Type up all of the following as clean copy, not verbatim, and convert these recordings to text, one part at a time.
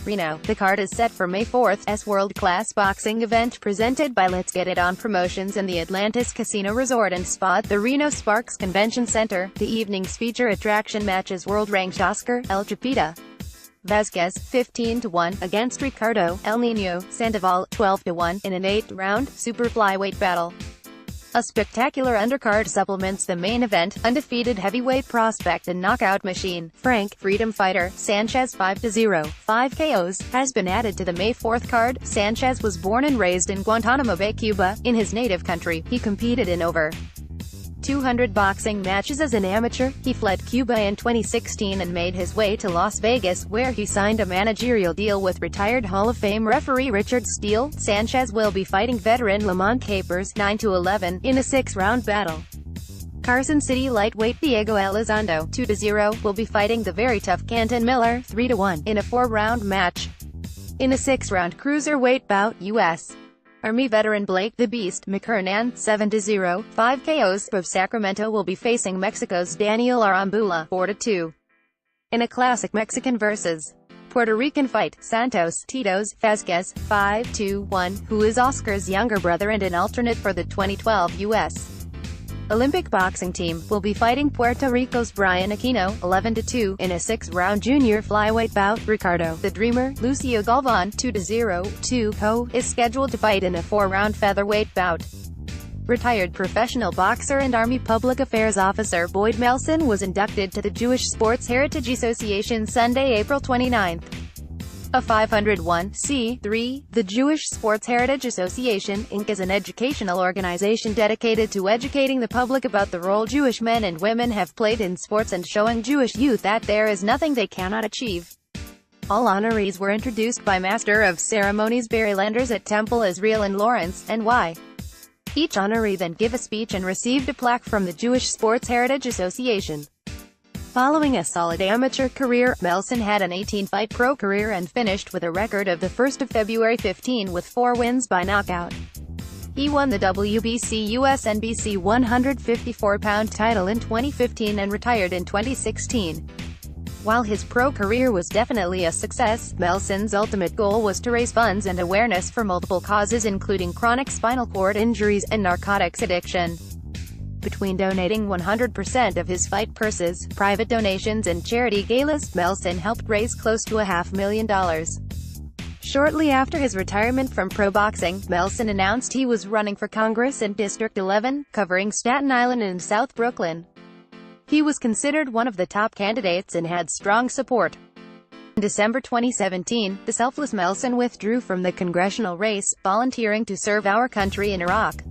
Reno. The card is set for May 4th's world-class boxing event presented by Let's Get It On Promotions and the Atlantis Casino Resort and Spa at the Reno-Sparks Convention Center. The evening's feature attraction matches world-ranked Oscar, El Chapito, Vasquez, 15-1, against Ricardo, El Niño, Sandoval, 12-1, in an 8-round, super-flyweight battle. A spectacular undercard supplements the main event. Undefeated heavyweight prospect and knockout machine, Frank "Freedom Fighter" Sanchez 5-0, 5 KOs, has been added to the May 4th card. Sanchez was born and raised in Guantanamo Bay, Cuba. In his native country, he competed in over 200 boxing matches as an amateur. He fled Cuba in 2016 and made his way to Las Vegas, where he signed a managerial deal with retired Hall of Fame referee Richard Steele. Sanchez will be fighting veteran Lamont Capers, 9-11, in a 6-round battle. Carson City lightweight Diego Elizondo, 2-0, will be fighting the very tough Canton Miller, 3-1, in a 4-round match. In a 6-round cruiserweight bout, U.S. Army veteran Blake the Beast McKernan, 7-0, 5 KOs, of Sacramento will be facing Mexico's Daniel Arambula, 4-2. In a classic Mexican vs. Puerto Rican fight, Santos Tito's Vasquez, 5-1, who is Oscar's younger brother and an alternate for the 2012 U.S. Olympic boxing team, will be fighting Puerto Rico's Brian Aquino, 11-2, in a 6-round junior flyweight bout. Ricardo, the Dreamer, Lucio Galvan, 2-0, 2 is scheduled to fight in a 4-round featherweight bout. Retired professional boxer and Army Public Affairs Officer Boyd Melson was inducted to the Jewish Sports Heritage Association Sunday, April 29. A 501(c)(3), the Jewish Sports Heritage Association, Inc. is an educational organization dedicated to educating the public about the role Jewish men and women have played in sports and showing Jewish youth that there is nothing they cannot achieve. All honorees were introduced by Master of Ceremonies Barry Landers at Temple Israel in Lawrence, NY. Each honoree then gave a speech and received a plaque from the Jewish Sports Heritage Association. Following a solid amateur career, Melson had an 18-fight pro career and finished with a record of the 1st of February 15 with 4 wins by knockout. He won the WBC US NBC 154-pound title in 2015 and retired in 2016. While his pro career was definitely a success, Melson's ultimate goal was to raise funds and awareness for multiple causes including chronic spinal cord injuries and narcotics addiction. Between donating 100% of his fight purses, private donations and charity galas, Melson helped raise close to $500,000. Shortly after his retirement from pro boxing, Melson announced he was running for Congress in District 11, covering Staten Island and South Brooklyn. He was considered one of the top candidates and had strong support. In December 2017, the selfless Melson withdrew from the congressional race, volunteering to serve our country in Iraq.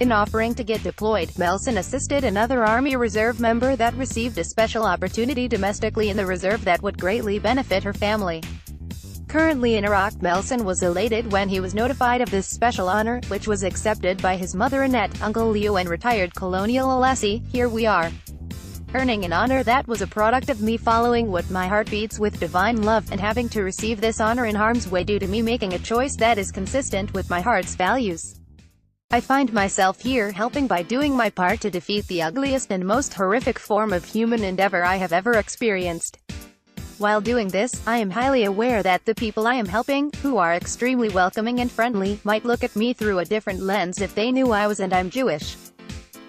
In offering to get deployed, Melson assisted another Army Reserve member that received a special opportunity domestically in the reserve that would greatly benefit her family. Currently in Iraq, Melson was elated when he was notified of this special honor, which was accepted by his mother Annette, Uncle Leo and retired Colonial Alessi. Here we are, earning an honor that was a product of me following what my heart beats with divine love, and having to receive this honor in harm's way due to me making a choice that is consistent with my heart's values. I find myself here helping by doing my part to defeat the ugliest and most horrific form of human endeavor I have ever experienced. While doing this, I am highly aware that the people I am helping, who are extremely welcoming and friendly, might look at me through a different lens if they knew I was and I'm Jewish.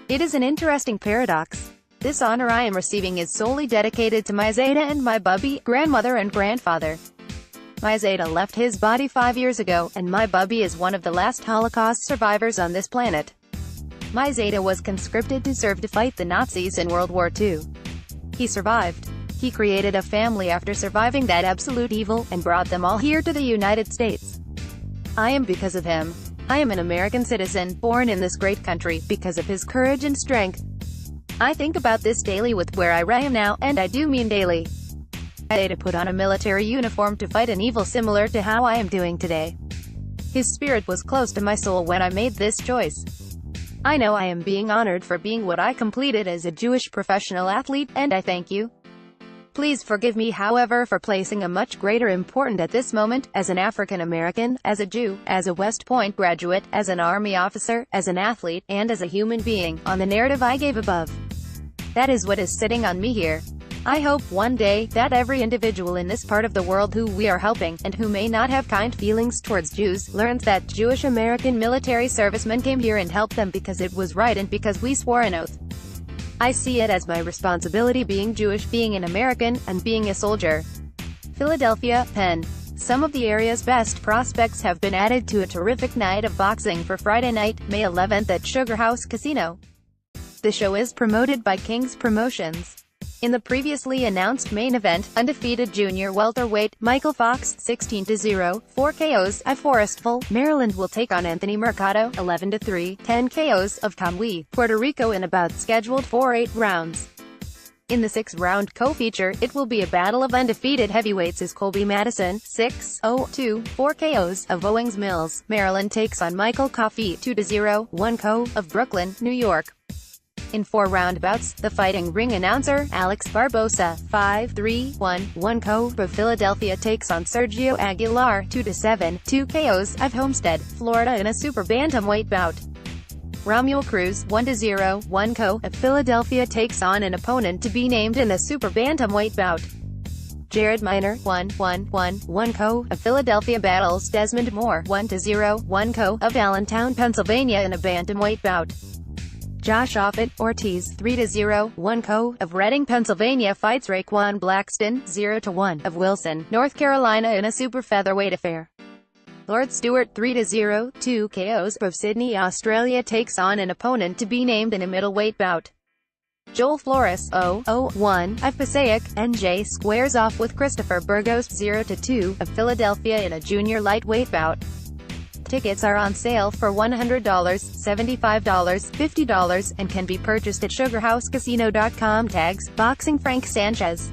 It is an interesting paradox. This honor I am receiving is solely dedicated to my Zeta and my Bubby, grandmother and grandfather. My Zeta left his body 5 years ago, and my Bubby is one of the last Holocaust survivors on this planet. My Zeta was conscripted to serve to fight the Nazis in World War II. He survived. He created a family after surviving that absolute evil, and brought them all here to the United States. I am because of him. I am an American citizen, born in this great country, because of his courage and strength. I think about this daily with where I am now, and I do mean daily. I had to put on a military uniform to fight an evil similar to how I am doing today. His spirit was close to my soul when I made this choice. I know I am being honored for being what I completed as a Jewish professional athlete, and I thank you. Please forgive me, however, for placing a much greater importance at this moment, as an African American, as a Jew, as a West Point graduate, as an Army officer, as an athlete, and as a human being, on the narrative I gave above. That is what is sitting on me here. I hope one day, that every individual in this part of the world who we are helping, and who may not have kind feelings towards Jews, learns that Jewish American military servicemen came here and helped them because it was right and because we swore an oath. I see it as my responsibility being Jewish, being an American, and being a soldier. Philadelphia, Penn. Some of the area's best prospects have been added to a terrific night of boxing for Friday night, May 11th at Sugar House Casino. The show is promoted by King's Promotions. In the previously announced main event, undefeated junior welterweight, Michael Fox, 16-0, 4 KOs, at Forestville, Maryland will take on Anthony Mercado, 11-3, 10 KOs, of Camagüey, Puerto Rico in about scheduled for 8 rounds. In the 6-round co-feature, it will be a battle of undefeated heavyweights as Colby Madison, 6-0-2, 4 KOs, of Owings Mills, Maryland takes on Michael Coffey, 2-0, 1 KO, of Brooklyn, New York. In 4-round bouts, the Fighting Ring announcer, Alex Barbosa, 5-3-1, 1 KO, of Philadelphia takes on Sergio Aguilar, 2-7, 2 KOs, of Homestead, Florida in a super bantamweight bout. Romuald Cruz, 1-0, 1 KO, of Philadelphia takes on an opponent to be named in the super bantamweight bout. Jared Minor, 1-1-1, 1 KO, of Philadelphia battles Desmond Moore, 1-0, 1 KO, of Allentown, Pennsylvania in a bantamweight bout. Josh Offit Ortiz, 3-0, 1 KO, of Reading, Pennsylvania fights Raekwon Blackston, 0-1, of Wilson, North Carolina in a super featherweight affair. Lord Stewart, 3-0, 2 KOs, of Sydney, Australia takes on an opponent to be named in a middleweight bout. Joel Flores, 0-1, of Passaic, NJ squares off with Christopher Burgos, 0-2, of Philadelphia in a junior lightweight bout. Tickets are on sale for $100, $75, $50, and can be purchased at sugarhousecasino.com. Tags, Boxing Frank Sanchez.